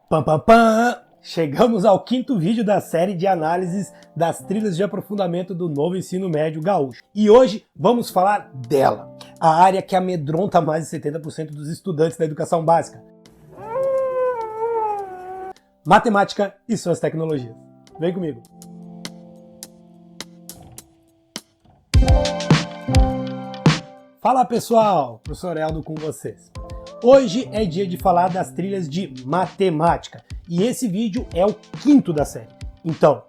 Pam, pam, pam! Chegamos ao quinto vídeo da série de análises das trilhas de aprofundamento do novo ensino médio gaúcho. E hoje vamos falar dela, a área que amedronta mais de 70% dos estudantes da educação básica. Matemática e suas tecnologias. Vem comigo! Fala pessoal, professor Eldo com vocês. Hoje é dia de falar das trilhas de matemática e esse vídeo é o quinto da série. Então,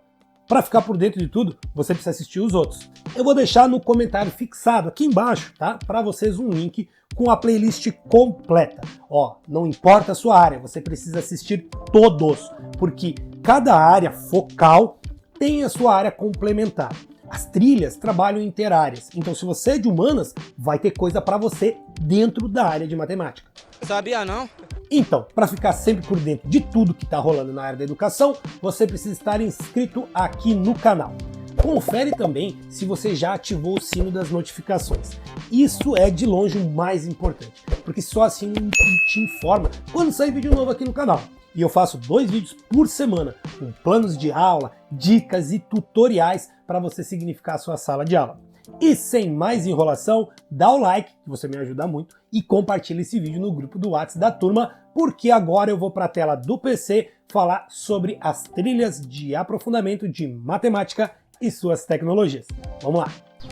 para ficar por dentro de tudo, você precisa assistir os outros. Eu vou deixar no comentário fixado aqui embaixo, tá? Para vocês um link com a playlist completa. Ó, não importa a sua área, você precisa assistir todos, porque cada área focal tem a sua área complementar. As trilhas trabalham interáreas, então se você é de humanas, vai ter coisa para você dentro da área de matemática. Sabia não? Então, para ficar sempre por dentro de tudo que está rolando na área da educação, você precisa estar inscrito aqui no canal. Confere também se você já ativou o sino das notificações. Isso é de longe o mais importante, porque só assim te informa quando sair vídeo novo aqui no canal. E eu faço 2 vídeos por semana, com planos de aula, dicas e tutoriais para você significar a sua sala de aula. E sem mais enrolação, dá o like, que você me ajuda muito, e compartilha esse vídeo no grupo do WhatsApp da turma, porque agora eu vou para a tela do PC falar sobre as trilhas de aprofundamento de matemática e suas tecnologias. Vamos lá!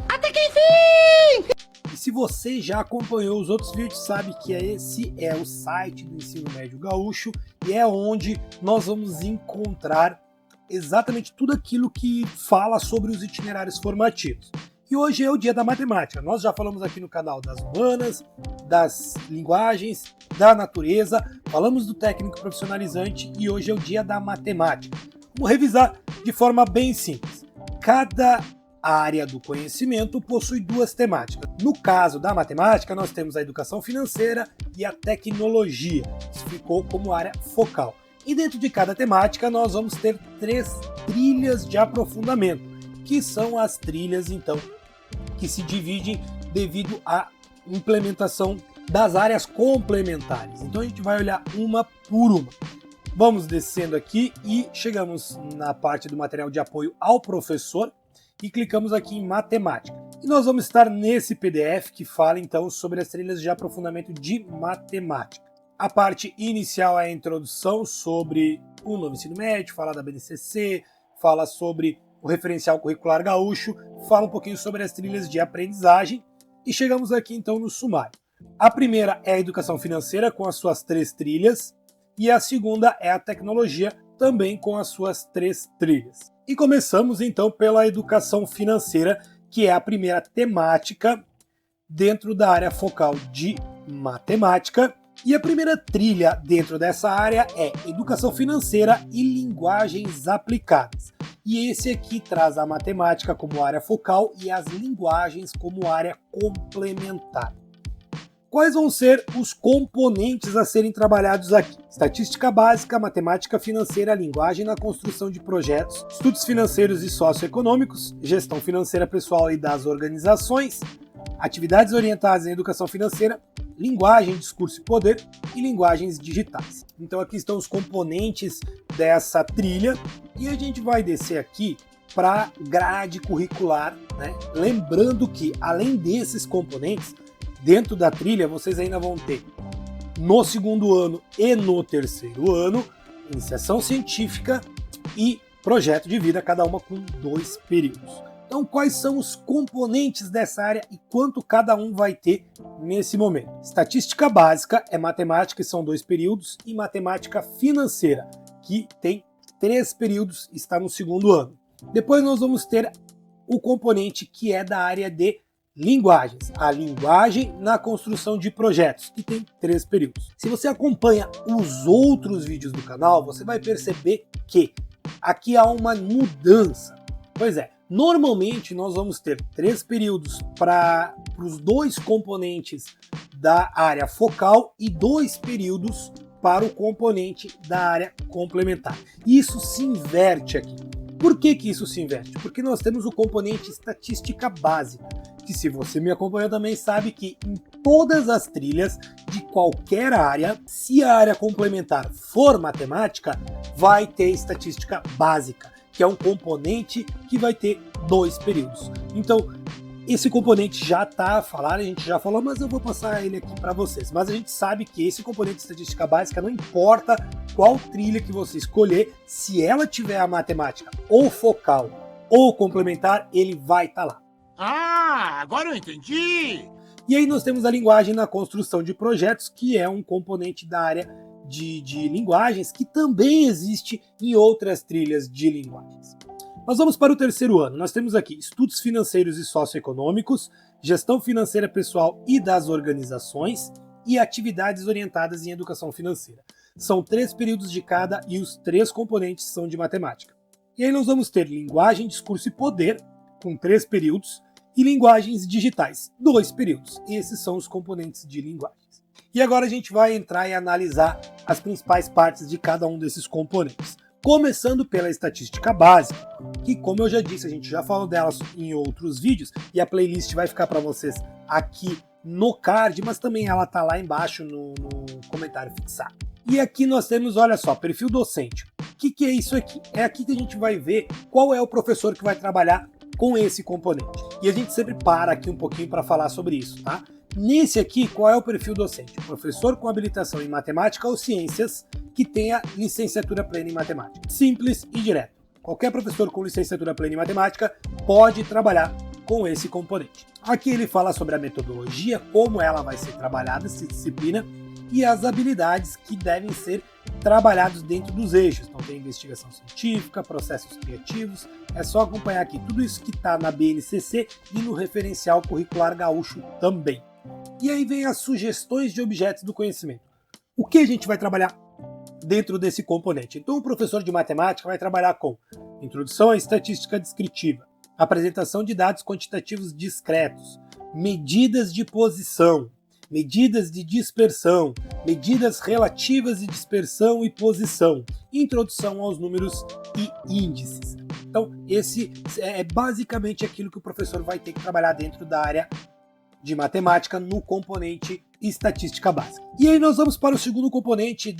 Até que enfim! E se você já acompanhou os outros vídeos, sabe que esse é o site do Ensino Médio Gaúcho e é onde nós vamos encontrar exatamente tudo aquilo que fala sobre os itinerários formativos. E hoje é o dia da matemática. Nós já falamos aqui no canal das humanas, das linguagens, da natureza, falamos do técnico profissionalizante e hoje é o dia da matemática. Vamos revisar de forma bem simples. Cada área do conhecimento possui 2 temáticas. No caso da matemática, nós temos a educação financeira e a tecnologia, que ficou como área focal. E dentro de cada temática, nós vamos ter 3 trilhas de aprofundamento, que são as trilhas, então, que se dividem devido à implementação das áreas complementares. Então a gente vai olhar uma por uma. Vamos descendo aqui e chegamos na parte do material de apoio ao professor e clicamos aqui em matemática. E nós vamos estar nesse PDF que fala então sobre as trilhas de aprofundamento de matemática. A parte inicial é a introdução sobre o novo ensino médio, fala da BNCC, fala sobre o referencial curricular gaúcho, fala um pouquinho sobre as trilhas de aprendizagem e chegamos aqui então no sumário. A primeira é a educação financeira com as suas 3 trilhas e a segunda é a tecnologia também com as suas 3 trilhas. E começamos então pela educação financeira, que é a primeira temática dentro da área focal de matemática. E a primeira trilha dentro dessa área é educação financeira e linguagens aplicadas. E esse aqui traz a matemática como área focal e as linguagens como área complementar. Quais vão ser os componentes a serem trabalhados aqui? Estatística básica, matemática financeira, linguagem na construção de projetos, estudos financeiros e socioeconômicos, gestão financeira pessoal e das organizações, atividades orientadas em educação financeira, linguagem, discurso e poder e linguagens digitais. Então aqui estão os componentes dessa trilha e a gente vai descer aqui para grade curricular, né? Lembrando que além desses componentes, dentro da trilha vocês ainda vão ter no 2º ano e no 3º ano, iniciação científica e projeto de vida, cada uma com 2 períodos. Então, quais são os componentes dessa área e quanto cada um vai ter nesse momento? Estatística básica é matemática, que são 2 períodos, e matemática financeira, que tem 3 períodos, está no 2º ano. Depois nós vamos ter o componente que é da área de linguagens, a linguagem na construção de projetos, que tem 3 períodos. Se você acompanha os outros vídeos do canal, você vai perceber que aqui há uma mudança. Pois é, normalmente nós vamos ter 3 períodos para os 2 componentes da área focal e 2 períodos para o componente da área complementar. Isso se inverte aqui. Por que isso se inverte? Porque nós temos o componente estatística básica, que se você me acompanha também sabe que em todas as trilhas, de qualquer área, se a área complementar for matemática, vai ter estatística básica, que é um componente que vai ter 2 períodos. Então, esse componente já está a falar, a gente já falou, mas eu vou passar ele aqui para vocês. Mas a gente sabe que esse componente de estatística básica, não importa qual trilha que você escolher, se ela tiver a matemática ou focal ou complementar, ele vai estar lá. Ah, agora eu entendi! E aí nós temos a linguagem na construção de projetos, que é um componente da área de linguagens, que também existe em outras trilhas de linguagens. Nós vamos para o terceiro ano. Nós temos aqui estudos financeiros e socioeconômicos, gestão financeira pessoal e das organizações e atividades orientadas em educação financeira. São 3 períodos de cada e os 3 componentes são de matemática. E aí nós vamos ter linguagem, discurso e poder, com 3 períodos, e linguagens digitais, 2 períodos. Esses são os componentes de linguagens. E agora a gente vai entrar e analisar as principais partes de cada um desses componentes. Começando pela estatística básica, que, como eu já disse, a gente já falou dela em outros vídeos, e a playlist vai ficar para vocês aqui no card, mas também ela está lá embaixo no comentário fixado. E aqui nós temos, olha só, perfil docente. O que é isso aqui? É aqui que a gente vai ver qual é o professor que vai trabalhar com esse componente. E a gente sempre para aqui um pouquinho para falar sobre isso, tá? Nesse aqui, qual é o perfil docente? Professor com habilitação em matemática ou ciências que tenha licenciatura plena em matemática. Simples e direto. Qualquer professor com licenciatura plena em matemática pode trabalhar com esse componente. Aqui ele fala sobre a metodologia, como ela vai ser trabalhada, essa disciplina, e as habilidades que devem ser trabalhados dentro dos eixos. Então tem investigação científica, processos criativos, é só acompanhar aqui tudo isso que está na BNCC e no referencial curricular gaúcho também. E aí vem as sugestões de objetos do conhecimento. O que a gente vai trabalhar dentro desse componente? Então o professor de matemática vai trabalhar com introdução à estatística descritiva, apresentação de dados quantitativos discretos, medidas de posição, medidas de dispersão, medidas relativas de dispersão e posição, introdução aos números e índices. Então esse é basicamente aquilo que o professor vai ter que trabalhar dentro da área de matemática no componente estatística básica. E aí nós vamos para o segundo componente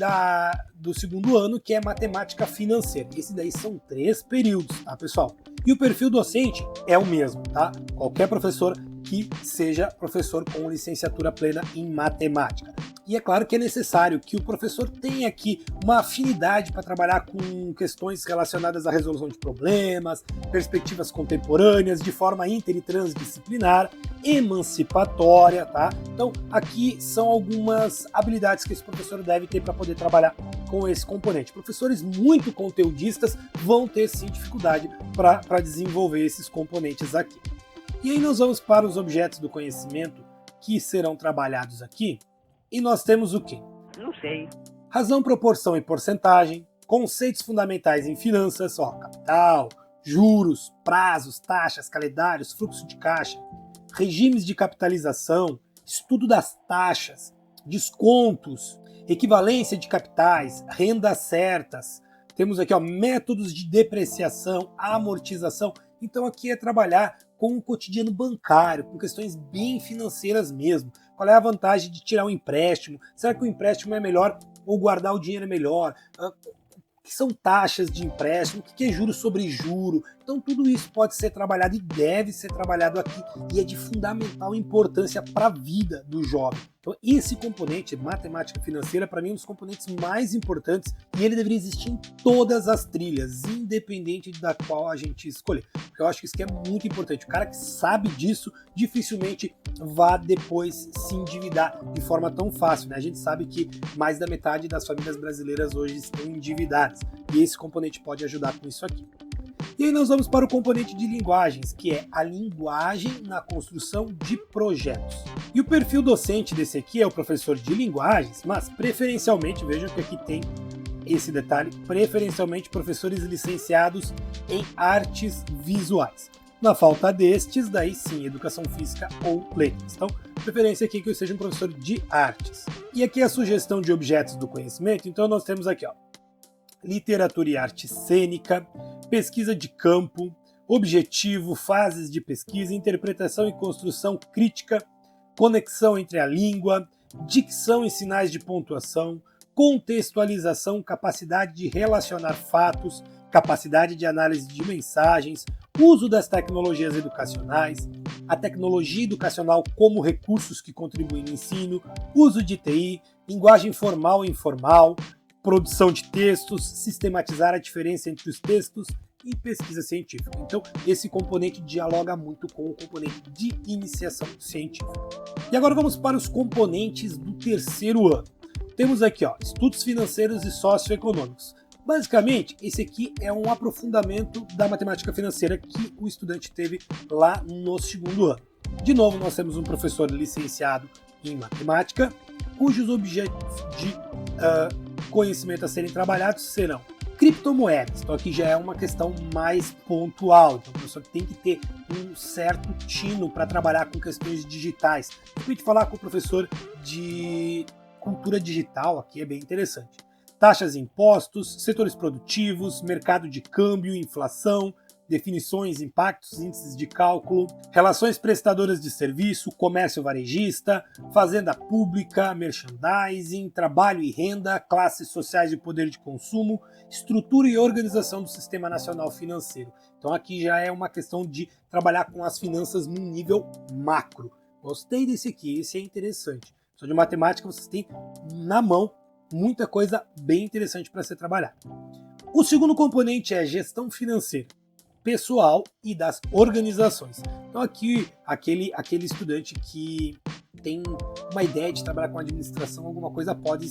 do segundo ano, que é matemática financeira. Esse daí são 3 períodos, tá, pessoal? E o perfil docente é o mesmo, tá? Qualquer professor que seja professor com licenciatura plena em matemática. E é claro que é necessário que o professor tenha aqui uma afinidade para trabalhar com questões relacionadas à resolução de problemas, perspectivas contemporâneas, de forma inter e transdisciplinar, emancipatória, tá? Então aqui são algumas habilidades que esse professor deve ter para poder trabalhar com esse componente. Professores muito conteudistas vão ter sim dificuldade para desenvolver esses componentes aqui. E aí nós vamos para os objetos do conhecimento que serão trabalhados aqui. E nós temos o quê? Não sei. Razão, proporção e porcentagem, conceitos fundamentais em finanças, capital, juros, prazos, taxas, calendários, fluxo de caixa, regimes de capitalização, estudo das taxas, descontos, equivalência de capitais, rendas certas. Temos aqui métodos de depreciação, amortização. Então aqui é trabalhar com o cotidiano bancário, com questões bem financeiras mesmo. Qual é a vantagem de tirar um empréstimo? Será que o empréstimo é melhor ou guardar o dinheiro é melhor? O que são taxas de empréstimo? O que é juro sobre juro? Então tudo isso pode ser trabalhado e deve ser trabalhado aqui e é de fundamental importância para a vida do jovem. Então esse componente, matemática financeira, para mim é um dos componentes mais importantes e ele deveria existir em todas as trilhas, independente da qual a gente escolher. Porque eu acho que isso aqui é muito importante. O cara que sabe disso dificilmente vai depois se endividar de forma tão fácil, né? A gente sabe que mais da metade das famílias brasileiras hoje estão endividadas e esse componente pode ajudar com isso aqui. E aí nós vamos para o componente de linguagens, que é a linguagem na construção de projetos. E o perfil docente desse aqui é o professor de linguagens, mas preferencialmente, vejam que aqui tem esse detalhe, preferencialmente professores licenciados em artes visuais. Na falta destes, daí sim, educação física ou letras. Então, preferência aqui que eu seja um professor de artes. E aqui a sugestão de objetos do conhecimento, então nós temos aqui, literatura e arte cênica, pesquisa de campo, objetivo, fases de pesquisa, interpretação e construção crítica, conexão entre a língua, dicção e sinais de pontuação, contextualização, capacidade de relacionar fatos, capacidade de análise de mensagens, uso das tecnologias educacionais, a tecnologia educacional como recursos que contribuem no ensino, uso de TI, linguagem formal e informal, produção de textos, sistematizar a diferença entre os textos e pesquisa científica. Então, esse componente dialoga muito com o componente de iniciação científica. E agora vamos para os componentes do terceiro ano. Temos aqui, estudos financeiros e socioeconômicos. Basicamente, esse aqui é um aprofundamento da matemática financeira que o estudante teve lá no segundo ano. De novo, nós temos um professor licenciado em matemática, cujos objetos de conhecimento a serem trabalhados serão criptomoedas. Então aqui já é uma questão mais pontual. Então o professor tem que ter um certo tino para trabalhar com questões digitais. De repente falar com o professor de cultura digital aqui é bem interessante. Taxas e impostos, setores produtivos, mercado de câmbio, inflação, definições, impactos, índices de cálculo, relações prestadoras de serviço, comércio varejista, fazenda pública, merchandising, trabalho e renda, classes sociais e poder de consumo, estrutura e organização do sistema nacional financeiro. Então aqui já é uma questão de trabalhar com as finanças num nível macro. Gostei desse aqui, esse é interessante. Só de matemática vocês têm na mão muita coisa bem interessante para ser trabalhada. O segundo componente é gestão financeira, pessoal e das organizações. Então aqui, aquele estudante que tem uma ideia de trabalhar com administração, alguma coisa pode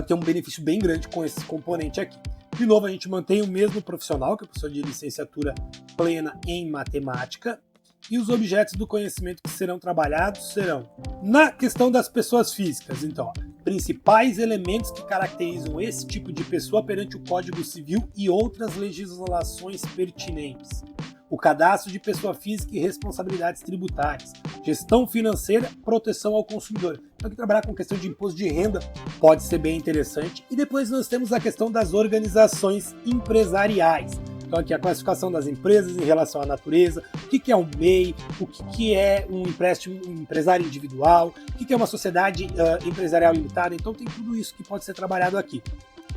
ter um benefício bem grande com esse componente aqui. De novo, a gente mantém o mesmo profissional, que é o professor de licenciatura plena em matemática, e os objetos do conhecimento que serão trabalhados serão na questão das pessoas físicas. Então, principais elementos que caracterizam esse tipo de pessoa perante o Código Civil e outras legislações pertinentes. O cadastro de pessoa física e responsabilidades tributárias. Gestão financeira, proteção ao consumidor. Então, aqui trabalhar com questão de imposto de renda pode ser bem interessante. E depois nós temos a questão das organizações empresariais. Então aqui a classificação das empresas em relação à natureza, o que é um MEI, o que é um empréstimo empresário individual, o que é uma sociedade empresarial limitada. Então tem tudo isso que pode ser trabalhado aqui.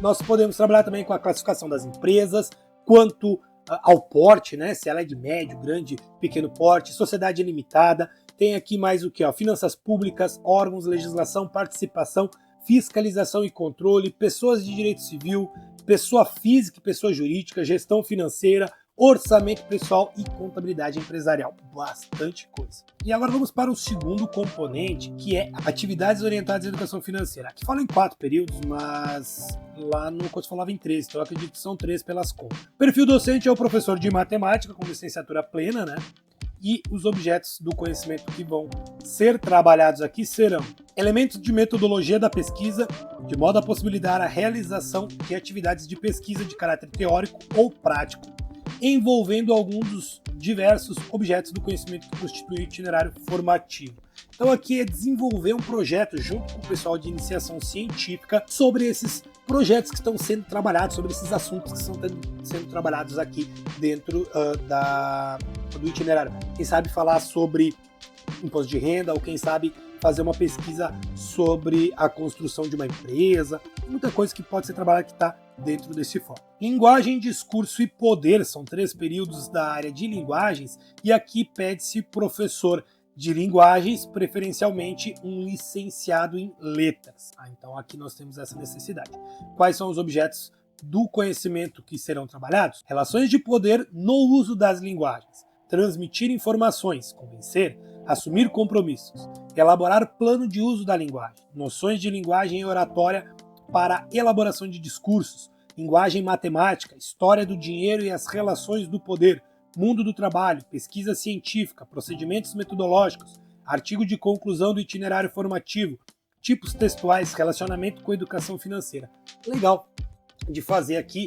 Nós podemos trabalhar também com a classificação das empresas, quanto ao porte, né? Se ela é de médio, grande, pequeno porte, sociedade limitada. Tem aqui mais o que? Finanças públicas, órgãos, legislação, participação, fiscalização e controle, pessoas de direito civil, pessoa física e pessoa jurídica, gestão financeira, orçamento pessoal e contabilidade empresarial. Bastante coisa. E agora vamos para o segundo componente, que é atividades orientadas à educação financeira. Aqui fala em 4 períodos, mas lá no curso falava em 3, então eu acredito que são 3 pelas contas. O perfil docente é o professor de matemática com licenciatura plena, né? E os objetos do conhecimento que vão ser trabalhados aqui serão elementos de metodologia da pesquisa, de modo a possibilitar a realização de atividades de pesquisa de caráter teórico ou prático, envolvendo alguns dos diversos objetos do conhecimento que constituem o itinerário formativo. Então aqui é desenvolver um projeto junto com o pessoal de iniciação científica sobre esses projetos que estão sendo trabalhados, sobre esses assuntos que estão sendo trabalhados aqui dentro do itinerário. Quem sabe falar sobre imposto de renda, ou quem sabe fazer uma pesquisa sobre a construção de uma empresa, muita coisa que pode ser trabalhada que está dentro desse foco. Linguagem, discurso e poder são 3 períodos da área de linguagens, e aqui pede-se professor de linguagens, preferencialmente um licenciado em letras. Então aqui nós temos essa necessidade. Quais são os objetos do conhecimento que serão trabalhados? Relações de poder no uso das linguagens, transmitir informações, convencer, assumir compromissos, elaborar plano de uso da linguagem, noções de linguagem e oratória para elaboração de discursos, linguagem matemática, história do dinheiro e as relações do poder, mundo do trabalho, pesquisa científica, procedimentos metodológicos, artigo de conclusão do itinerário formativo, tipos textuais, relacionamento com a educação financeira. Legal de fazer aqui,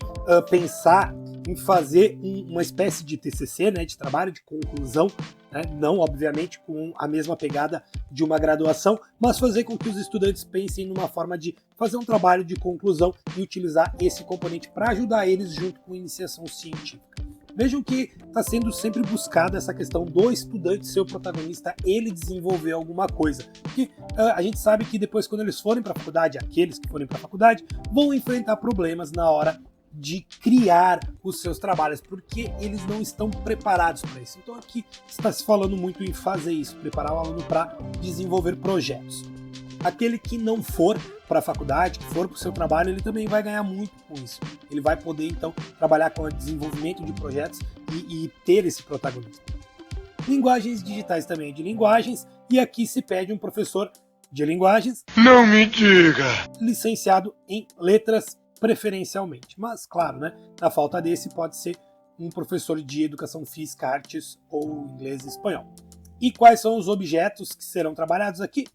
pensar em fazer uma espécie de TCC, né, de trabalho de conclusão, né, não obviamente com a mesma pegada de uma graduação, mas fazer com que os estudantes pensem numa forma de fazer um trabalho de conclusão e utilizar esse componente para ajudar eles junto com a iniciação científica. Vejam que está sendo sempre buscada essa questão do estudante ser o protagonista, ele desenvolver alguma coisa. Porque a gente sabe que depois, quando eles forem para a faculdade, aqueles que forem para a faculdade, vão enfrentar problemas na hora de criar os seus trabalhos, porque eles não estão preparados para isso. Então aqui está se falando muito em fazer isso, preparar o aluno para desenvolver projetos. Aquele que não for para a faculdade, que for para o seu trabalho, ele também vai ganhar muito com isso. Ele vai poder, então, trabalhar com o desenvolvimento de projetos e ter esse protagonismo. Linguagens digitais também, de linguagens, e aqui se pede um professor de linguagens. Não me diga! Licenciado em letras, preferencialmente. Mas, claro, né, na falta desse, pode ser um professor de educação física, artes ou inglês e espanhol. E quais são os objetos que serão trabalhados aqui?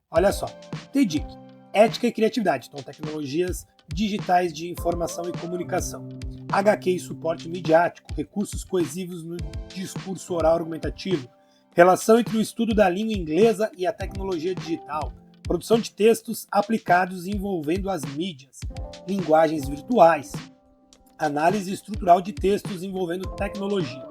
Olha só, TDIC, ética e criatividade, então tecnologias digitais de informação e comunicação. HQ e suporte midiático, recursos coesivos no discurso oral argumentativo, relação entre o estudo da língua inglesa e a tecnologia digital, produção de textos aplicados envolvendo as mídias, linguagens virtuais, análise estrutural de textos envolvendo tecnologia,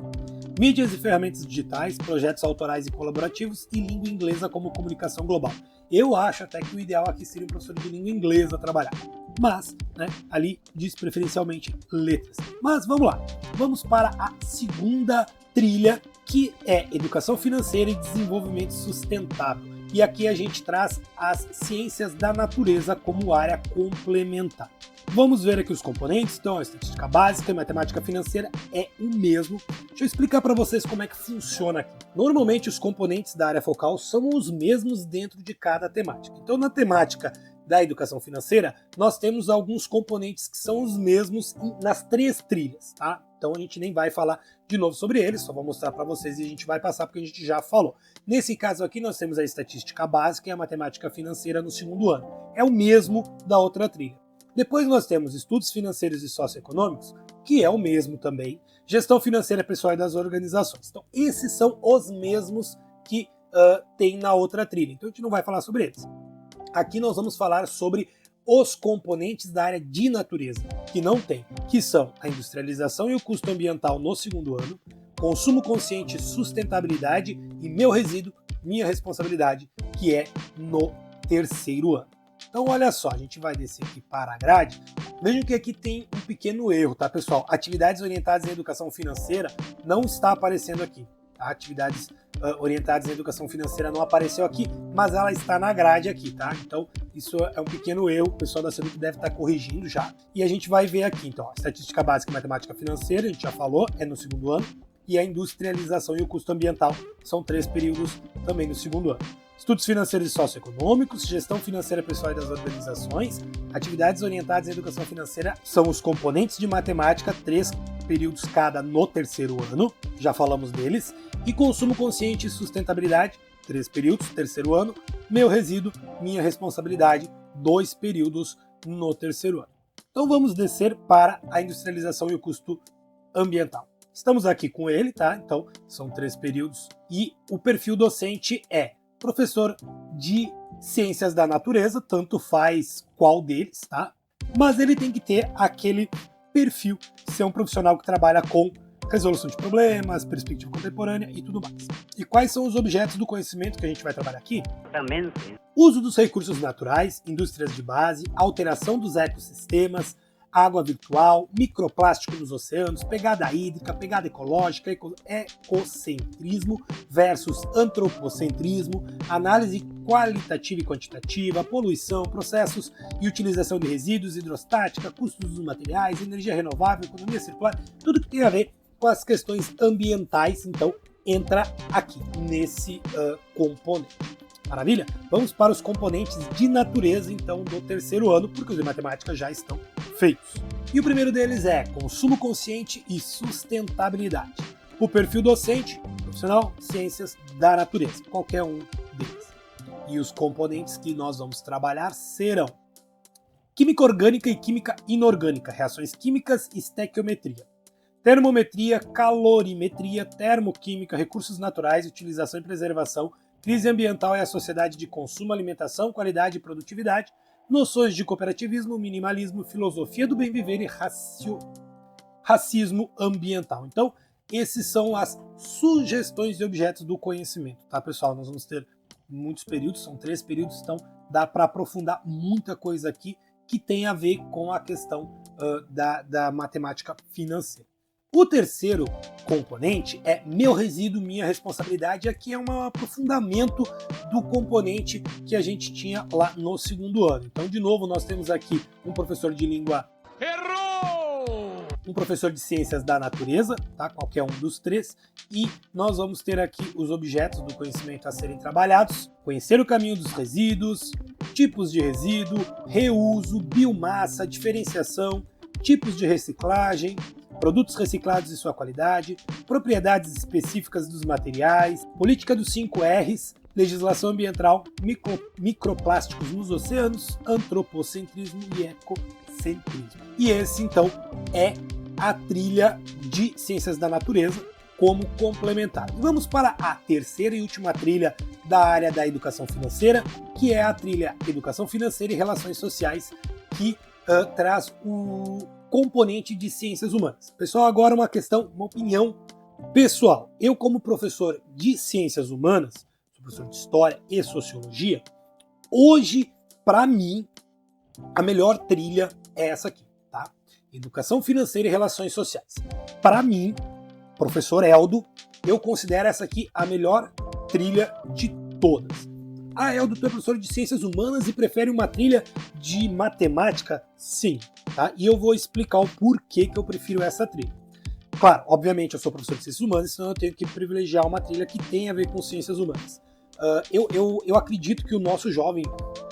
mídias e ferramentas digitais, projetos autorais e colaborativos e língua inglesa como comunicação global. Eu acho até que o ideal aqui seria um professor de língua inglesa trabalhar. Mas, né, ali diz preferencialmente letras. Mas vamos lá. Vamos para a segunda trilha, que é Educação Financeira e Desenvolvimento Sustentável. E aqui a gente traz as ciências da natureza como área complementar. Vamos ver aqui os componentes. Então, a estatística básica e matemática financeira é o mesmo. Deixa eu explicar para vocês como é que funciona aqui. Normalmente, os componentes da área focal são os mesmos dentro de cada temática. Então, na temática da educação financeira, nós temos alguns componentes que são os mesmos nas 3 trilhas, tá? Então a gente nem vai falar de novo sobre eles, só vou mostrar para vocês e a gente vai passar porque a gente já falou. Nesse caso aqui nós temos a estatística básica e a matemática financeira no segundo ano. É o mesmo da outra trilha. Depois nós temos estudos financeiros e socioeconômicos, que é o mesmo também, gestão financeira pessoal e das organizações. Então esses são os mesmos que tem na outra trilha, então a gente não vai falar sobre eles. Aqui nós vamos falar sobre os componentes da área de natureza, que não tem, que são a industrialização e o custo ambiental no segundo ano, consumo consciente, sustentabilidade e meu resíduo, minha responsabilidade, que é no terceiro ano. Então olha só, a gente vai descer aqui para a grade. Vejam que aqui tem um pequeno erro, tá pessoal? Atividades orientadas em educação financeira não está aparecendo aqui. Tá? Atividades orientadas em educação financeira não apareceu aqui, mas ela está na grade aqui, tá? Então isso é um pequeno erro, o pessoal da SEDUC deve estar corrigindo já. E a gente vai ver aqui, então, a estatística básica e matemática financeira, a gente já falou, é no segundo ano, e a industrialização e o custo ambiental são 3 períodos também no segundo ano. Estudos financeiros e socioeconômicos, gestão financeira pessoal e das organizações, atividades orientadas em educação financeira são os componentes de matemática, 3 períodos cada no terceiro ano, já falamos deles, e consumo consciente e sustentabilidade, 3 períodos, terceiro ano, meu resíduo, minha responsabilidade, 2 períodos no terceiro ano. Então vamos descer para a industrialização e o custo ambiental. Estamos aqui com ele, tá? Então são 3 períodos e o perfil docente é professor de ciências da natureza, tanto faz qual deles, tá? Mas ele tem que ter aquele perfil, ser um profissional que trabalha com resolução de problemas, perspectiva contemporânea e tudo mais. E quais são os objetos do conhecimento que a gente vai trabalhar aqui? Uso dos recursos naturais, indústrias de base, alteração dos ecossistemas, água virtual, microplástico nos oceanos, pegada hídrica, pegada ecológica, ecocentrismo versus antropocentrismo, análise qualitativa e quantitativa, poluição, processos e utilização de resíduos, hidrostática, custos dos materiais, energia renovável, economia circular, tudo que tem a ver com as questões ambientais, então entra aqui nesse componente. Maravilha? Vamos para os componentes de natureza, então, do terceiro ano, porque os de matemática já estão feitos. E o primeiro deles é consumo consciente e sustentabilidade. O perfil docente, profissional, ciências da natureza, qualquer um deles. E os componentes que nós vamos trabalhar serão química orgânica e química inorgânica, reações químicas e estequiometria, termometria, calorimetria, termoquímica, recursos naturais, utilização e preservação, crise ambiental e a sociedade de consumo, alimentação, qualidade e produtividade, noções de cooperativismo, minimalismo, filosofia do bem viver e racismo ambiental. Então, esses são as sugestões de objetos do conhecimento, tá, pessoal? Nós vamos ter muitos períodos, são 3 períodos, então dá para aprofundar muita coisa aqui que tem a ver com a questão da matemática financeira. O terceiro componente é meu resíduo, minha responsabilidade. Aqui é um aprofundamento do componente que a gente tinha lá no segundo ano. Então, de novo, nós temos aqui um professor de língua... Errou! Um professor de ciências da natureza, tá? Qualquer um dos 3, e nós vamos ter aqui os objetos do conhecimento a serem trabalhados, conhecer o caminho dos resíduos, tipos de resíduo, reuso, biomassa, diferenciação, tipos de reciclagem, produtos reciclados e sua qualidade, propriedades específicas dos materiais, política dos 5 R's, legislação ambiental, microplásticos nos oceanos, antropocentrismo e ecocentrismo. E esse, então, é a trilha de Ciências da Natureza como complementar. E vamos para a terceira e última trilha da área da educação financeira, que é a trilha Educação Financeira e Relações Sociais, que traz o componente de Ciências Humanas. Pessoal, agora uma opinião pessoal. Eu, como professor de Ciências Humanas, professor de História e Sociologia, hoje, para mim, a melhor trilha é essa aqui, tá? Educação Financeira e Relações Sociais. Para mim, professor Eldo, eu considero essa aqui a melhor trilha de todas. Ah, Eldo, tu é professor de Ciências Humanas e prefere uma trilha de matemática? Sim, tá? E eu vou explicar o porquê que eu prefiro essa trilha. Claro, obviamente eu sou professor de Ciências Humanas, então eu tenho que privilegiar uma trilha que tem a ver com Ciências Humanas. Eu acredito que o nosso jovem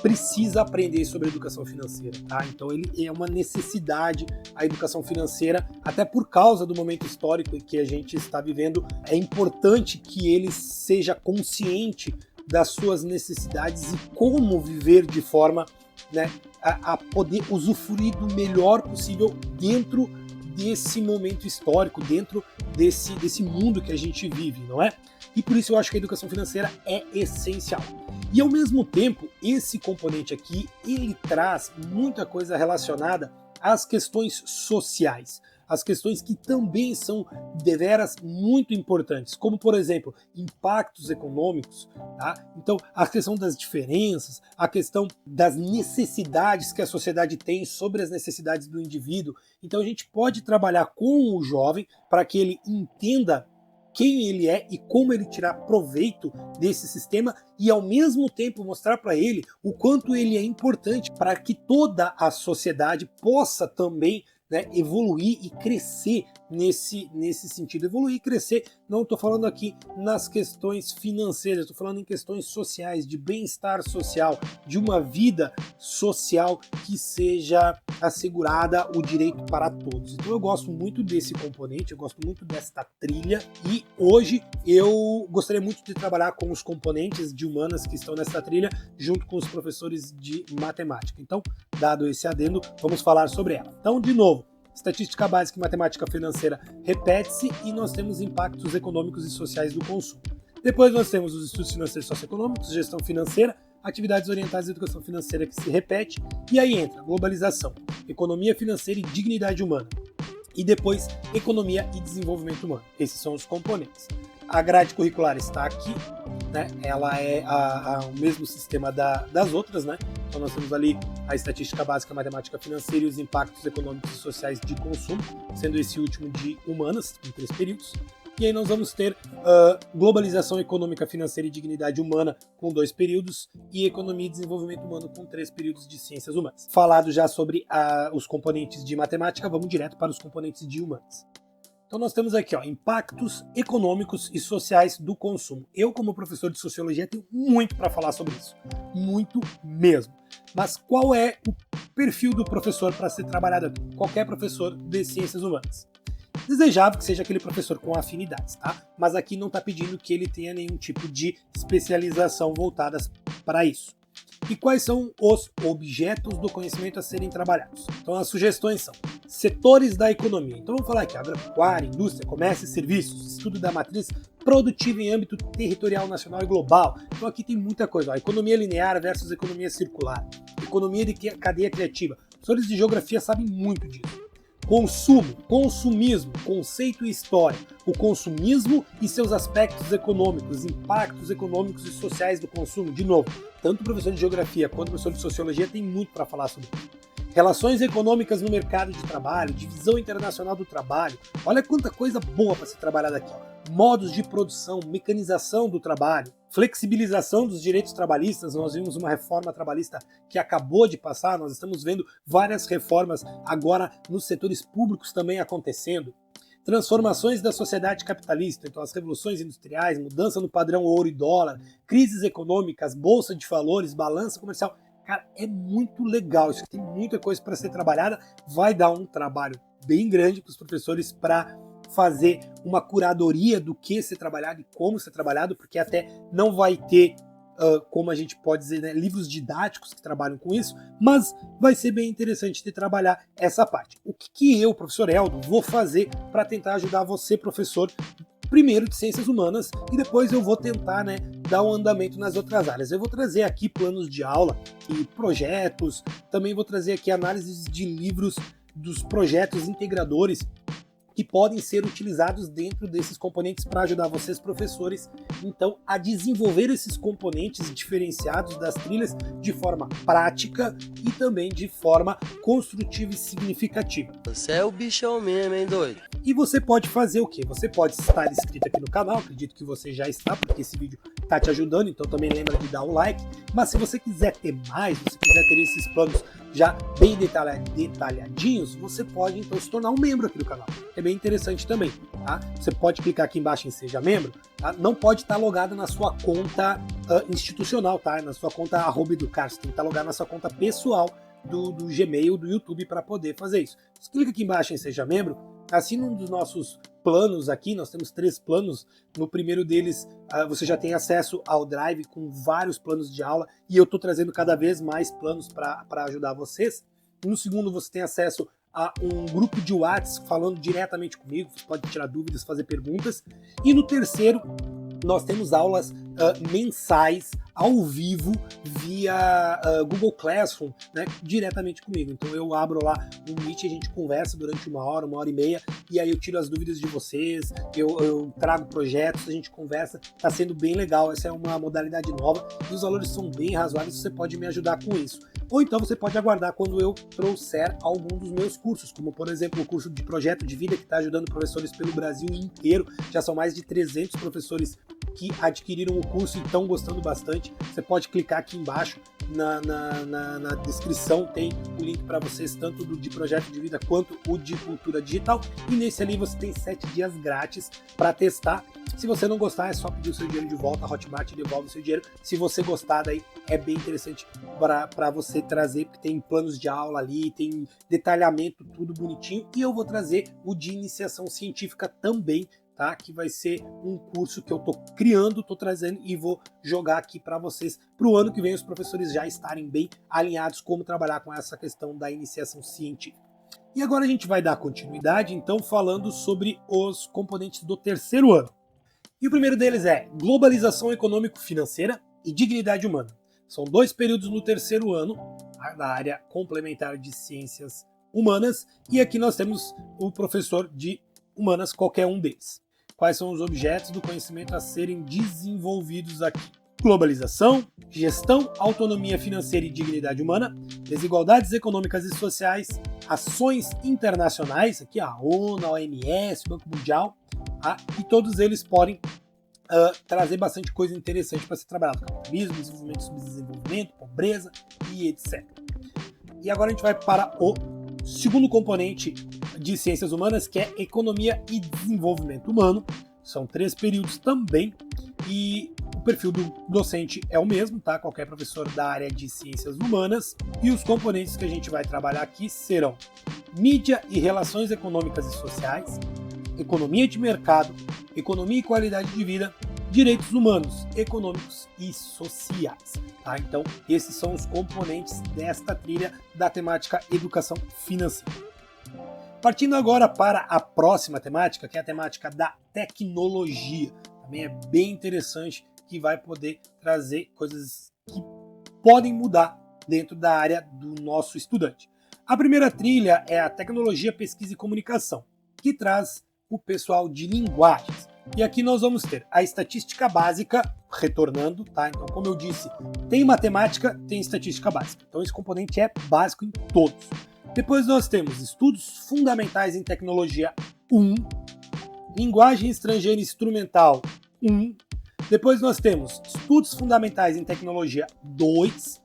precisa aprender sobre educação financeira, tá? Então ele é uma necessidade a educação financeira, até por causa do momento histórico que a gente está vivendo. É importante que ele seja consciente das suas necessidades e como viver de forma, né, a poder usufruir do melhor possível dentro desse momento histórico, dentro desse mundo que a gente vive, não é? E por isso eu acho que a educação financeira é essencial. E ao mesmo tempo, esse componente aqui, ele traz muita coisa relacionada às questões sociais, as questões que também são deveras muito importantes, como, por exemplo, impactos econômicos, tá? Então, a questão das diferenças, a questão das necessidades que a sociedade tem sobre as necessidades do indivíduo. Então, a gente pode trabalhar com o jovem para que ele entenda quem ele é e como ele tirar proveito desse sistema e, ao mesmo tempo, mostrar para ele o quanto ele é importante para que toda a sociedade possa também, né, evoluir e crescer nesse sentido. Evoluir e crescer, não estou falando aqui nas questões financeiras, estou falando em questões sociais, de bem-estar social, de uma vida social que seja assegurada o direito para todos. Então eu gosto muito desse componente, eu gosto muito desta trilha e hoje eu gostaria muito de trabalhar com os componentes de humanas que estão nessa trilha junto com os professores de matemática. Então, dado esse adendo, vamos falar sobre ela. Então, de novo, estatística básica e matemática financeira repete-se e nós temos impactos econômicos e sociais do consumo. Depois nós temos os estudos financeiros socioeconômicos, gestão financeira, atividades orientadas à educação financeira que se repete, e aí entra globalização, economia financeira e dignidade humana. E depois, economia e desenvolvimento humano. Esses são os componentes. A grade curricular está aqui, né? Ela é o mesmo sistema das outras, né? Então nós temos ali a estatística básica, a matemática financeira e os impactos econômicos e sociais de consumo, sendo esse último de humanas, em 3 períodos. E aí nós vamos ter globalização econômica, financeira e dignidade humana com 2 períodos e economia e desenvolvimento humano com 3 períodos de ciências humanas. Falado já sobre os componentes de matemática, vamos direto para os componentes de humanas. Então nós temos aqui, impactos econômicos e sociais do consumo. Eu, como professor de sociologia, tenho muito para falar sobre isso. Muito mesmo. Mas qual é o perfil do professor para ser trabalhado aqui? Qualquer professor de ciências humanas. Desejável que seja aquele professor com afinidades, tá? Mas aqui não está pedindo que ele tenha nenhum tipo de especialização voltadas para isso. E quais são os objetos do conhecimento a serem trabalhados? Então as sugestões são setores da economia. Então vamos falar aqui, agropecuária, indústria, comércio e serviços, estudo da matriz produtiva em âmbito territorial, nacional e global. Então aqui tem muita coisa, economia linear versus economia circular, economia de cadeia criativa. Professores de geografia sabem muito disso. Consumo, consumismo, conceito e história. O consumismo e seus aspectos econômicos, impactos econômicos e sociais do consumo. De novo, tanto o professor de geografia quanto o professor de sociologia tem muito para falar sobre isso. Relações econômicas no mercado de trabalho, divisão internacional do trabalho. Olha quanta coisa boa para ser trabalhada aqui. Modos de produção, mecanização do trabalho, flexibilização dos direitos trabalhistas. Nós vimos uma reforma trabalhista que acabou de passar, nós estamos vendo várias reformas agora nos setores públicos também acontecendo. Transformações da sociedade capitalista, então as revoluções industriais, mudança no padrão ouro e dólar, crises econômicas, bolsa de valores, balança comercial. Cara, é muito legal, isso tem muita coisa para ser trabalhada, vai dar um trabalho bem grande para os professores para fazer uma curadoria do que ser trabalhado e como ser trabalhado, porque até não vai ter, como a gente pode dizer, né, livros didáticos que trabalham com isso, mas vai ser bem interessante de trabalhar essa parte. O que eu, professor Eldo, vou fazer para tentar ajudar você, professor, primeiro de Ciências Humanas, e depois eu vou tentar, né, dar um andamento nas outras áreas. Eu vou trazer aqui planos de aula e projetos, também vou trazer aqui análises de livros dos projetos integradores que podem ser utilizados dentro desses componentes para ajudar vocês, professores, então, a desenvolver esses componentes diferenciados das trilhas de forma prática e também de forma construtiva e significativa. Você é o bichão mesmo, hein, doido? E você pode fazer o quê? Você pode estar inscrito aqui no canal, acredito que você já está, porque esse vídeo está te ajudando, então também lembra de dar o like. Mas se você quiser ter mais, se você quiser ter esses planos já bem detalhadinhos, você pode então se tornar um membro aqui do canal. É bem interessante também, tá? Você pode clicar aqui embaixo em Seja Membro, tá? Não pode estar logado na sua conta institucional, tá? Na sua conta @educar, você tem que estar logado na sua conta pessoal do Gmail, do YouTube, para poder fazer isso. Você clica aqui embaixo em Seja Membro, assina um dos nossos planos aqui, nós temos 3 planos. No primeiro deles, você já tem acesso ao Drive com vários planos de aula e eu estou trazendo cada vez mais planos para ajudar vocês. No segundo, você tem acesso a um grupo de WhatsApp falando diretamente comigo, você pode tirar dúvidas, fazer perguntas. E no terceiro, nós temos aulas mensais, ao vivo, via Google Classroom, né, diretamente comigo. Então eu abro lá um Meet e a gente conversa durante 1 hora e meia, e aí eu tiro as dúvidas de vocês, eu trago projetos, a gente conversa, tá sendo bem legal, essa é uma modalidade nova, e os valores são bem razoáveis, você pode me ajudar com isso. Ou então você pode aguardar quando eu trouxer algum dos meus cursos, como por exemplo o curso de projeto de vida que está ajudando professores pelo Brasil inteiro, já são mais de 300 professores que adquiriram o curso e estão gostando bastante. Você pode clicar aqui embaixo na descrição, tem o link para vocês, tanto do de projeto de vida quanto o de cultura digital, e nesse ali você tem 7 dias grátis para testar. Se você não gostar, é só pedir o seu dinheiro de volta, a Hotmart devolve o seu dinheiro. Se você gostar, daí é bem interessante para você trazer, porque tem planos de aula ali, tem detalhamento, tudo bonitinho, e eu vou trazer o de iniciação científica também, tá? Que vai ser um curso que eu tô criando, tô trazendo e vou jogar aqui para vocês para o ano que vem, os professores já estarem bem alinhados como trabalhar com essa questão da iniciação científica. E agora a gente vai dar continuidade, então, falando sobre os componentes do terceiro ano. E o primeiro deles é globalização econômico-financeira e dignidade humana. São 2 períodos no terceiro ano, da área complementar de ciências humanas, e aqui nós temos o professor de humanas, qualquer um deles. Quais são os objetos do conhecimento a serem desenvolvidos aqui? Globalização, gestão, autonomia financeira e dignidade humana, desigualdades econômicas e sociais, ações internacionais, aqui a ONU, a OMS, o Banco Mundial, e todos eles podem trazer bastante coisa interessante para ser trabalhado: capitalismo, desenvolvimento, subdesenvolvimento, pobreza e etc. E agora a gente vai para o segundo componente de ciências humanas, que é economia e desenvolvimento humano. São 3 períodos também, e o perfil do docente é o mesmo, tá? Qualquer professor da área de ciências humanas. E os componentes que a gente vai trabalhar aqui serão mídia e relações econômicas e sociais, economia de mercado, economia e qualidade de vida, direitos humanos, econômicos e sociais. Tá? Então, esses são os componentes desta trilha da temática educação financeira. Partindo agora para a próxima temática, que é a temática da tecnologia. Também é bem interessante, que vai poder trazer coisas que podem mudar dentro da área do nosso estudante. A primeira trilha é a Tecnologia, Pesquisa e Comunicação, que traz o pessoal de linguagens. E aqui nós vamos ter a estatística básica retornando, tá? Então, como eu disse, tem matemática, tem estatística básica. Então, esse componente é básico em todos. Depois nós temos estudos fundamentais em tecnologia 1, linguagem estrangeira instrumental 1. Depois nós temos estudos fundamentais em tecnologia 2,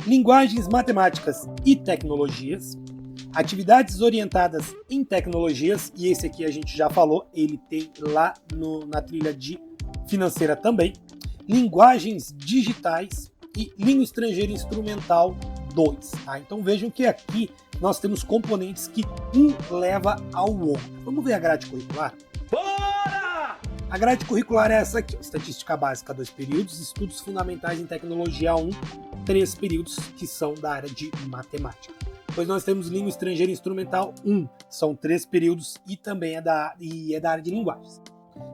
linguagens matemáticas e tecnologias, atividades orientadas em tecnologias, e esse aqui a gente já falou, ele tem lá na trilha de financeira também, linguagens digitais e língua estrangeira instrumental 2. Tá? Então vejam que aqui nós temos componentes que um leva ao outro. Vamos ver a grade curricular? Bora! A grade curricular é essa aqui: estatística básica 2 períodos, estudos fundamentais em tecnologia 1, 3 períodos que são da área de matemática. Depois nós temos língua estrangeira instrumental 1, são 3 períodos e também é da área de linguagens.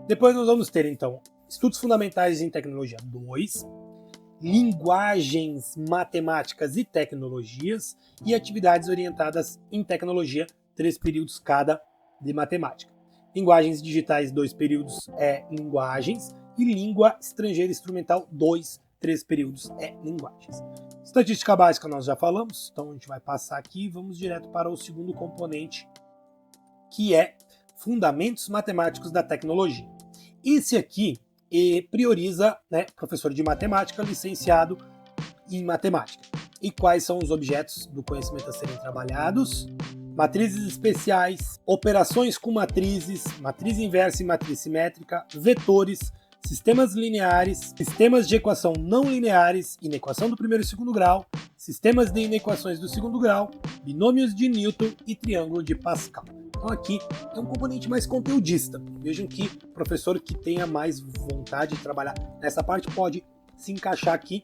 Depois nós vamos ter então estudos fundamentais em tecnologia 2, linguagens matemáticas e tecnologias e atividades orientadas em tecnologia, 3 períodos cada de matemática. Linguagens digitais, 2 períodos é linguagens e língua estrangeira instrumental 2, 3 períodos é linguagens. Estatística básica nós já falamos, então a gente vai passar aqui e vamos direto para o segundo componente, que é fundamentos matemáticos da tecnologia. Esse aqui prioriza, professor de matemática, licenciado em matemática. E quais são os objetos do conhecimento a serem trabalhados? Matrizes especiais, operações com matrizes, matriz inversa e matriz simétrica, vetores, sistemas lineares, sistemas de equação não lineares, inequação do primeiro e segundo grau, sistemas de inequações do segundo grau, binômios de Newton e triângulo de Pascal. Então aqui é um componente mais conteudista. Vejam que o professor que tenha mais vontade de trabalhar nessa parte pode se encaixar aqui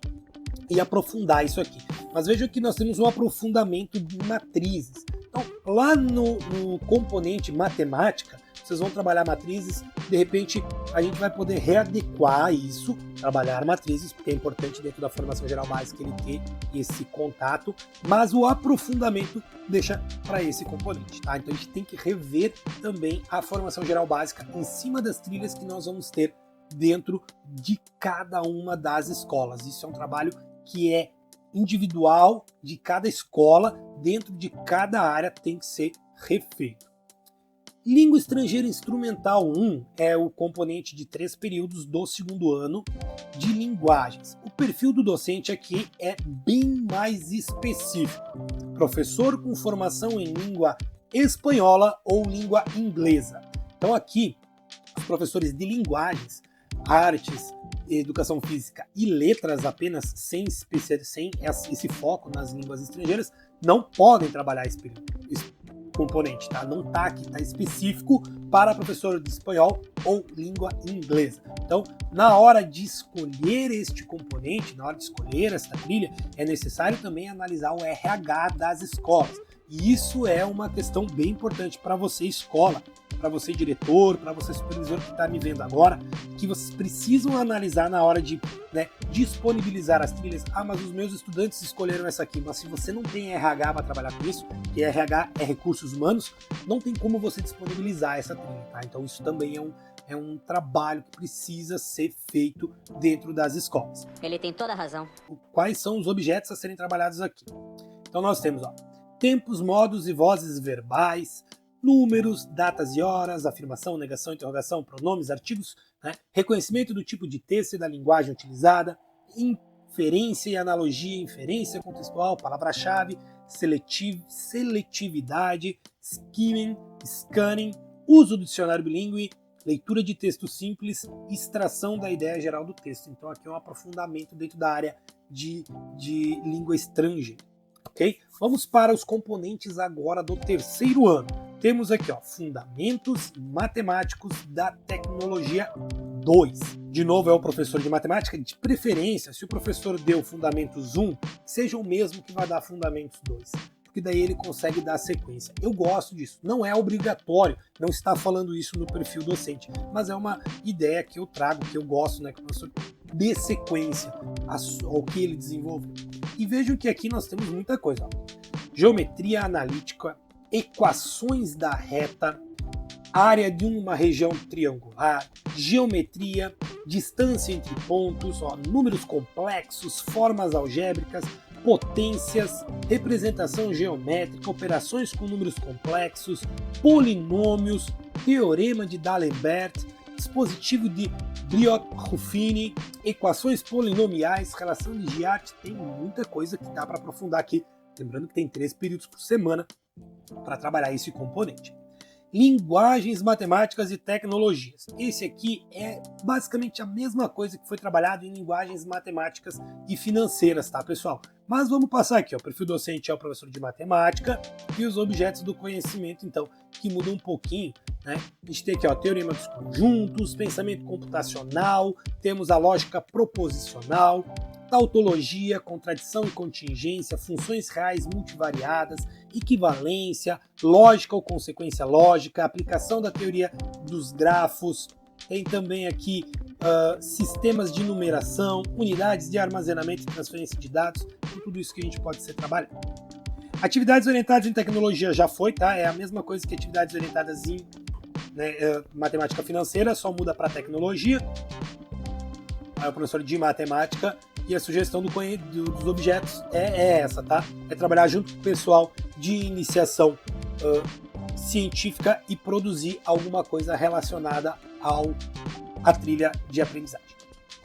e aprofundar isso aqui. Mas vejam que nós temos um aprofundamento de matrizes. Então, lá no componente matemática, vocês vão trabalhar matrizes, de repente a gente vai poder readequar isso, trabalhar matrizes, porque é importante dentro da formação geral básica ele ter esse contato, mas o aprofundamento deixa para esse componente, tá? Então a gente tem que rever também a formação geral básica em cima das trilhas que nós vamos ter dentro de cada uma das escolas. Isso é um trabalho que é individual de cada escola, dentro de cada área tem que ser refeito. Língua estrangeira instrumental 1 é o componente de 3 períodos do segundo ano de linguagens. O perfil do docente aqui é bem mais específico. Professor com formação em língua espanhola ou língua inglesa. Então aqui, os professores de linguagens, artes, educação física e letras apenas, sem esse foco nas línguas estrangeiras, não podem trabalhar esse componente, tá? Não tá aqui, tá específico para professor de espanhol ou língua inglesa. Então, na hora de escolher este componente, na hora de escolher esta trilha, é necessário também analisar o RH das escolas. E isso é uma questão bem importante para você, escola, para você, diretor, para você, supervisor que está me vendo agora, que vocês precisam analisar na hora de disponibilizar as trilhas. Ah, mas os meus estudantes escolheram essa aqui, mas se você não tem RH para trabalhar com isso, que RH é recursos humanos, não tem como você disponibilizar essa trilha, tá? Então isso também é um trabalho que precisa ser feito dentro das escolas. Ele tem toda a razão. Quais são os objetos a serem trabalhados aqui? Então nós temos, tempos, modos e vozes verbais, números, datas e horas, afirmação, negação, interrogação, pronomes, artigos, reconhecimento do tipo de texto e da linguagem utilizada, inferência e analogia, inferência contextual, palavra-chave, seletividade, skimming, scanning, uso do dicionário bilíngue, leitura de texto simples, extração da ideia geral do texto. Então aqui é um aprofundamento dentro da área de língua estrangeira. Okay? Vamos para os componentes agora do terceiro ano. Temos aqui, fundamentos matemáticos da tecnologia 2. De novo, é o professor de matemática, de preferência, se o professor deu fundamentos 1, seja o mesmo que vai dar fundamentos 2. Porque daí ele consegue dar sequência. Eu gosto disso. Não é obrigatório, não está falando isso no perfil docente, mas é uma ideia que eu trago, que eu gosto, que o professor dê sequência ao que ele desenvolveu. E vejam que aqui nós temos muita coisa. geometria analítica, equações da reta, área de uma região triangular, geometria, distância entre pontos, números complexos, formas algébricas, potências, representação geométrica, operações com números complexos, polinômios, teorema de D'Alembert, dispositivo de Briot-Ruffini, equações polinomiais, relação de Giat. Tem muita coisa que dá para aprofundar aqui. Lembrando que tem 3 períodos por semana para trabalhar esse componente. Linguagens matemáticas e tecnologias. Esse aqui é basicamente a mesma coisa que foi trabalhado em linguagens matemáticas e financeiras, tá, pessoal? Mas vamos passar aqui, ó. O perfil docente é o professor de matemática e os objetos do conhecimento, então, que mudam um pouquinho, né? A gente tem aqui, ó, teorema dos conjuntos, pensamento computacional, temos a lógica proposicional, tautologia, contradição e contingência, funções reais multivariadas, equivalência, lógica ou consequência lógica, aplicação da teoria dos grafos, tem também aqui sistemas de numeração, unidades de armazenamento e transferência de dados, tudo isso que a gente pode ser trabalhado. Atividades orientadas em tecnologia já foi, tá? É a mesma coisa que atividades orientadas em matemática financeira, só muda para tecnologia. Aí o professor de matemática. E a sugestão dos objetos é essa, tá? É trabalhar junto com o pessoal de iniciação científica e produzir alguma coisa relacionada à trilha de aprendizagem.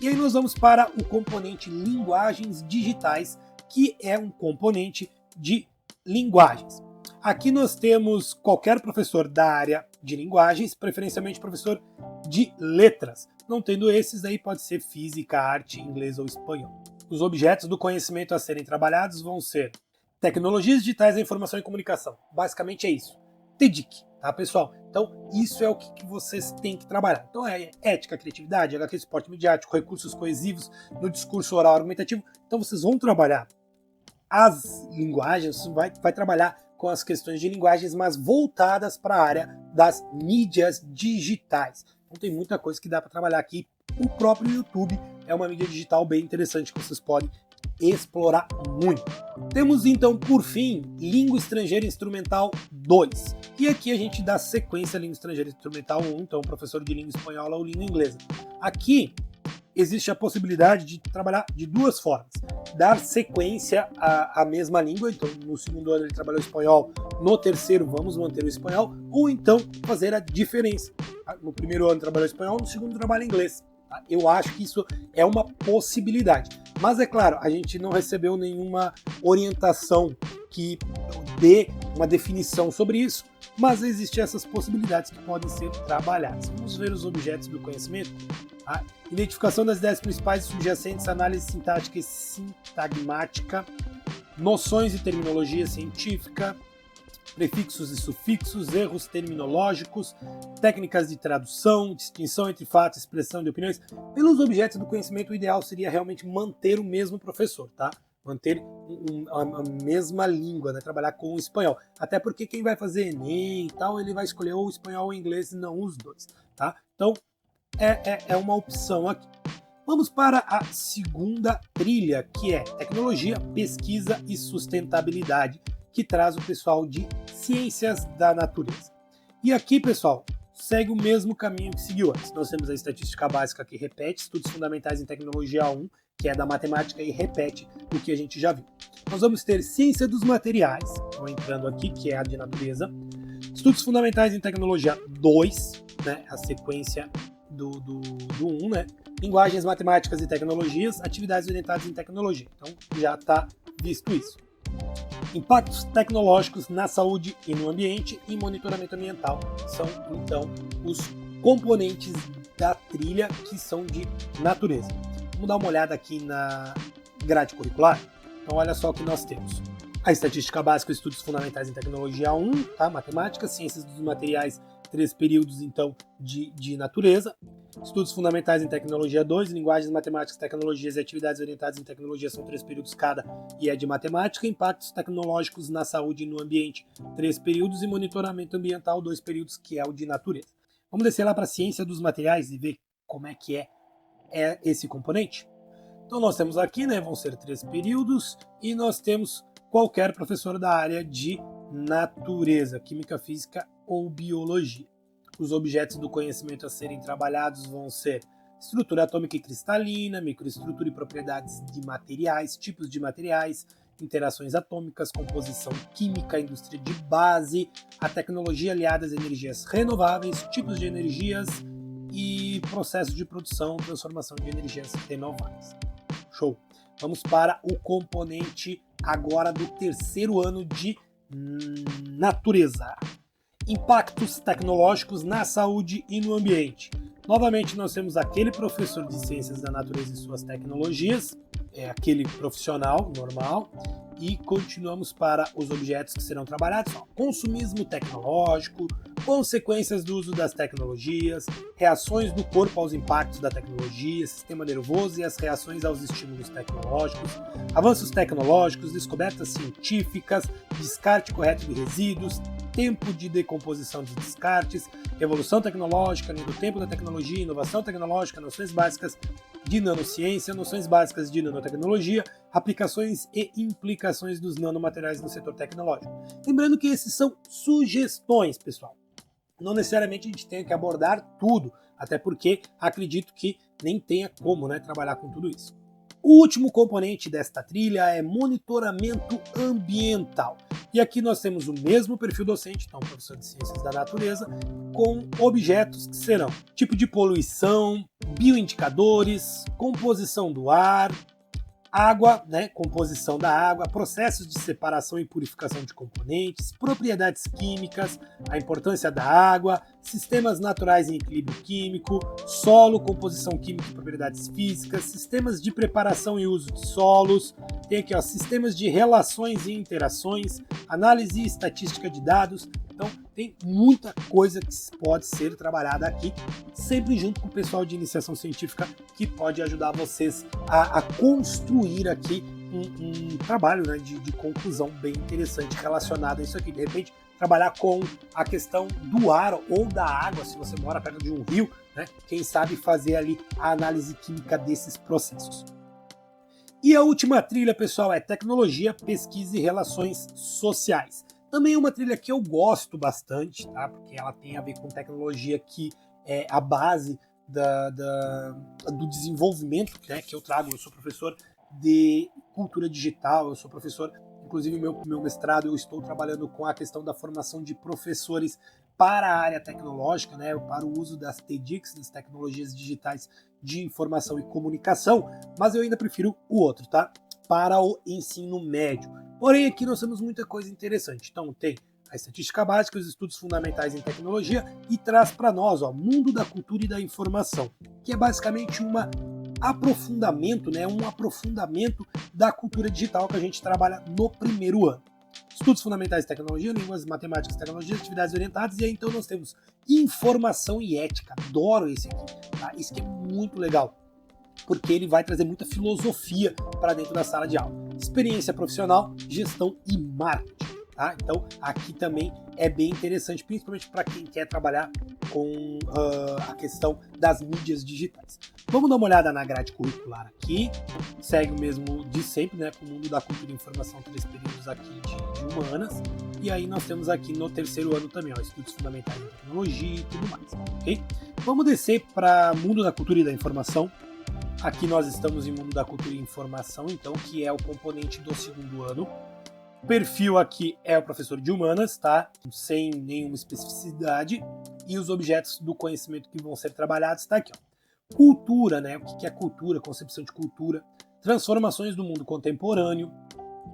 E aí nós vamos para o componente linguagens digitais, que é um componente de linguagens. Aqui nós temos qualquer professor da área de linguagens, preferencialmente professor de letras. Não tendo esses, aí pode ser física, arte, inglês ou espanhol. Os objetos do conhecimento a serem trabalhados vão ser tecnologias digitais da informação e comunicação. Basicamente é isso. TDIC, tá, pessoal? Então, isso é o que vocês têm que trabalhar. Então, é ética, criatividade, HQ, suporte midiático, recursos coesivos no discurso oral argumentativo. Então, vocês vão trabalhar as linguagens, você vai trabalhar com as questões de linguagens, mas voltadas para a área das mídias digitais. Então tem muita coisa que dá para trabalhar aqui. O próprio YouTube é uma mídia digital bem interessante que vocês podem explorar muito. Temos então, por fim, Língua Estrangeira Instrumental 2. E aqui a gente dá sequência à Língua Estrangeira Instrumental 1, então professor de língua espanhola ou língua inglesa. Aqui existe a possibilidade de trabalhar de duas formas. Dar sequência à mesma língua, então no segundo ano ele trabalhou espanhol, no terceiro vamos manter o espanhol, ou então fazer a diferença. No primeiro ano trabalhou espanhol, no segundo trabalha inglês. Eu acho que isso é uma possibilidade. Mas é claro, a gente não recebeu nenhuma orientação que dê uma definição sobre isso, mas existem essas possibilidades que podem ser trabalhadas. Vamos ver os objetos do conhecimento. A identificação das ideias principais e subjacentes, análise sintática e sintagmática, noções e terminologia científica, prefixos e sufixos, erros terminológicos, técnicas de tradução, distinção entre fatos e expressão de opiniões. Pelos objetos do conhecimento, o ideal seria realmente manter o mesmo professor, tá? Manter a mesma língua, né? Trabalhar com o espanhol. Até porque quem vai fazer Enem e tal, ele vai escolher ou o espanhol ou o inglês e não os dois, tá? Então, é uma opção aqui. Vamos para a segunda trilha, que é tecnologia, pesquisa e sustentabilidade, que traz o pessoal de ciências da natureza. E aqui, pessoal, segue o mesmo caminho que seguiu antes. Nós temos a estatística básica que repete, estudos fundamentais em tecnologia 1, que é da matemática e repete o que a gente já viu. Nós vamos ter ciência dos materiais, então entrando aqui, que é a de natureza, estudos fundamentais em tecnologia 2, né, a sequência do 1, né, linguagens matemáticas e tecnologias, atividades orientadas em tecnologia. Então já está visto isso. Impactos tecnológicos na saúde e no ambiente e monitoramento ambiental são, então, os componentes da trilha que são de natureza. Vamos dar uma olhada aqui na grade curricular? Então, olha só o que nós temos. A estatística básica, estudos fundamentais em tecnologia 1, tá? Matemática, ciências dos materiais, 3 períodos, então, de natureza. Estudos fundamentais em tecnologia 2, linguagens matemáticas, tecnologias e atividades orientadas em tecnologia são 3 períodos cada e é de matemática. Impactos tecnológicos na saúde e no ambiente, 3 períodos. E monitoramento ambiental, 2 períodos, que é o de natureza. Vamos descer lá para a ciência dos materiais e ver como é que é esse componente? Então nós temos aqui, né, vão ser 3 períodos e nós temos qualquer professor da área de natureza, química, física ou biologia. Os objetos do conhecimento a serem trabalhados vão ser estrutura atômica e cristalina, microestrutura e propriedades de materiais, tipos de materiais, interações atômicas, composição química, indústria de base, a tecnologia aliada às energias renováveis, tipos de energias e processos de produção, transformação de energias renováveis. Show! Vamos para o componente agora do terceiro ano de natureza. Impactos tecnológicos na saúde e no ambiente. Novamente, nós temos aquele professor de ciências da natureza e suas tecnologias, aquele profissional normal, e continuamos para os objetos que serão trabalhados. Consumismo tecnológico, consequências do uso das tecnologias, reações do corpo aos impactos da tecnologia, sistema nervoso e as reações aos estímulos tecnológicos, avanços tecnológicos, descobertas científicas, descarte correto de resíduos, tempo de decomposição de descartes, evolução tecnológica, linha do tempo da tecnologia, inovação tecnológica, noções básicas de nanociência, noções básicas de nanotecnologia, aplicações e implicações dos nanomateriais no setor tecnológico. Lembrando que esses são sugestões, pessoal. Não necessariamente a gente tem que abordar tudo, até porque acredito que nem tenha como, trabalhar com tudo isso. O último componente desta trilha é monitoramento ambiental. E aqui nós temos o mesmo perfil docente, então professor de ciências da natureza, com objetos que serão tipo de poluição, bioindicadores, composição do ar, água, composição da água, processos de separação e purificação de componentes, propriedades químicas, a importância da água, sistemas naturais em equilíbrio químico, solo, composição química e propriedades físicas, sistemas de preparação e uso de solos, tem aqui sistemas de relações e interações, análise e estatística de dados. Então tem muita coisa que pode ser trabalhada aqui, sempre junto com o pessoal de iniciação científica, que pode ajudar vocês a construir aqui um trabalho de conclusão bem interessante relacionado a isso aqui. De repente, trabalhar com a questão do ar ou da água, se você mora perto de um rio, quem sabe fazer ali a análise química desses processos. E a última trilha, pessoal, é tecnologia, pesquisa e relações sociais. Também é uma trilha que eu gosto bastante, tá? Porque ela tem a ver com tecnologia, que é a base do desenvolvimento que eu trago. Eu sou professor de cultura digital, eu sou professor, inclusive meu mestrado, eu estou trabalhando com a questão da formação de professores para a área tecnológica, para o uso das TDICs, das tecnologias digitais de informação e comunicação, mas eu ainda prefiro o outro, tá? Para o ensino médio. Porém, aqui nós temos muita coisa interessante. Então, tem a estatística básica, os estudos fundamentais em tecnologia, e traz para nós o mundo da cultura e da informação, que é basicamente um aprofundamento da cultura digital que a gente trabalha no primeiro ano. Estudos fundamentais de tecnologia, línguas, matemáticas, tecnologias, atividades orientadas, e aí então nós temos informação e ética. Adoro esse aqui, tá? Isso aqui é muito legal, porque ele vai trazer muita filosofia para dentro da sala de aula. Experiência profissional, gestão e marketing. Tá? Então, aqui também é bem interessante, principalmente para quem quer trabalhar com a questão das mídias digitais. Vamos dar uma olhada na grade curricular aqui. Segue o mesmo de sempre, com o mundo da cultura e informação, 3 períodos aqui de humanas. E aí nós temos aqui no terceiro ano também, estudos fundamentais em tecnologia e tudo mais. Okay? Vamos descer para mundo da cultura e da informação. Aqui nós estamos em mundo da cultura e informação, então, que é o componente do segundo ano. O perfil aqui é o professor de humanas, tá? Sem nenhuma especificidade. E os objetos do conhecimento que vão ser trabalhados está aqui, Cultura, O que é cultura? Concepção de cultura. Transformações do mundo contemporâneo.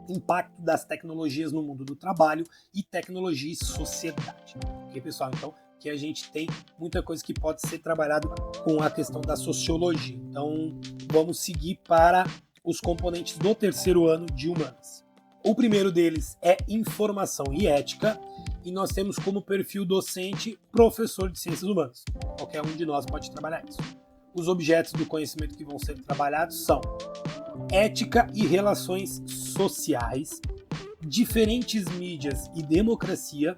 Impacto das tecnologias no mundo do trabalho e tecnologia e sociedade. Ok, pessoal? Então, que a gente tem muita coisa que pode ser trabalhado com a questão da sociologia. Então, vamos seguir para os componentes do terceiro ano de humanas. O primeiro deles é informação e ética, e nós temos como perfil docente professor de ciências humanas. Qualquer um de nós pode trabalhar isso. Os objetos do conhecimento que vão ser trabalhados são ética e relações sociais, diferentes mídias e democracia,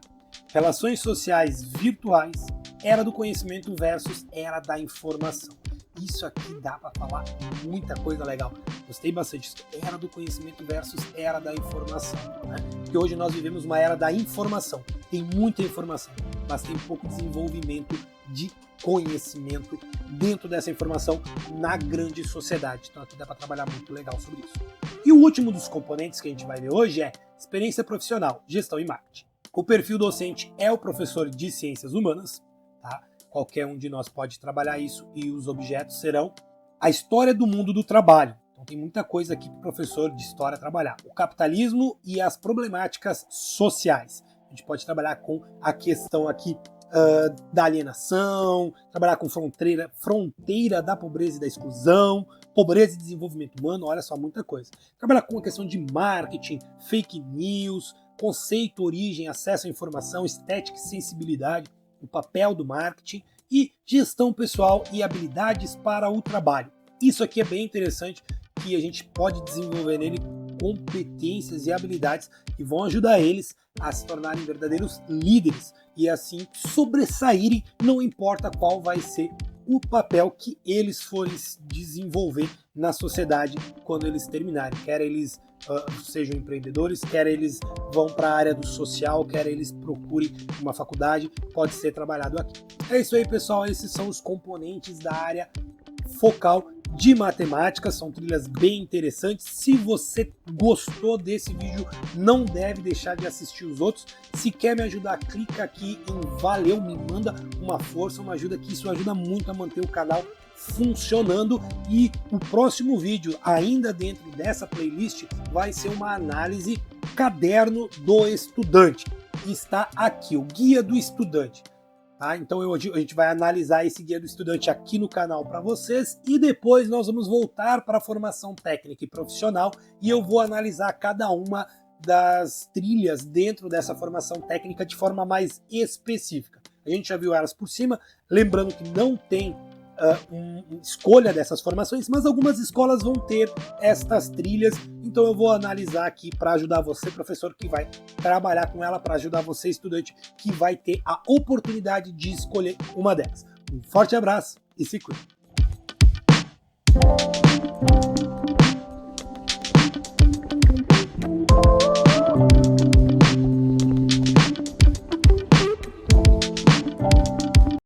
relações sociais virtuais, era do conhecimento versus era da informação. isso aqui dá para falar muita coisa legal. Gostei bastante disso. Era do conhecimento versus era da informação, né? Porque hoje nós vivemos uma era da informação. Tem muita informação, mas tem pouco desenvolvimento de conhecimento dentro dessa informação na grande sociedade. Então aqui dá para trabalhar muito legal sobre isso. E o último dos componentes que a gente vai ver hoje é experiência profissional, gestão e marketing. O perfil docente é o professor de ciências humanas, tá? Qualquer um de nós pode trabalhar isso e os objetos serão a história do mundo do trabalho. Então tem muita coisa aqui para o professor de história trabalhar. O capitalismo e as problemáticas sociais. A gente pode trabalhar com a questão aqui da alienação, trabalhar com fronteira da pobreza e da exclusão, pobreza e desenvolvimento humano, olha só, muita coisa. Trabalhar com a questão de marketing, fake news, conceito, origem, acesso à informação, estética e sensibilidade, o papel do marketing e gestão pessoal e habilidades para o trabalho. Isso aqui é bem interessante, que a gente pode desenvolver nele competências e habilidades que vão ajudar eles a se tornarem verdadeiros líderes e assim sobressaírem, não importa qual vai ser o papel que eles forem desenvolver na sociedade quando eles terminarem. Quer eles sejam empreendedores, quer eles vão para a área do social, quer eles procurem uma faculdade, pode ser trabalhado aqui. É isso aí, pessoal. Esses são os componentes da área focal de matemática, são trilhas bem interessantes. Se você gostou desse vídeo, não deve deixar de assistir os outros. Se quer me ajudar, clica aqui em valeu, me manda uma força, uma ajuda, que isso ajuda muito a manter o canal funcionando. E o próximo vídeo, ainda dentro dessa playlist, vai ser uma análise caderno do estudante. Está aqui, o guia do estudante. Tá? Então a gente vai analisar esse guia do estudante aqui no canal para vocês e depois nós vamos voltar para a formação técnica e profissional e eu vou analisar cada uma das trilhas dentro dessa formação técnica de forma mais específica. A gente já viu elas por cima, lembrando que não tem escolha dessas formações, mas algumas escolas vão ter estas trilhas, então eu vou analisar aqui para ajudar você, professor, que vai trabalhar com ela, para ajudar você, estudante, que vai ter a oportunidade de escolher uma delas. Um forte abraço e se cuide!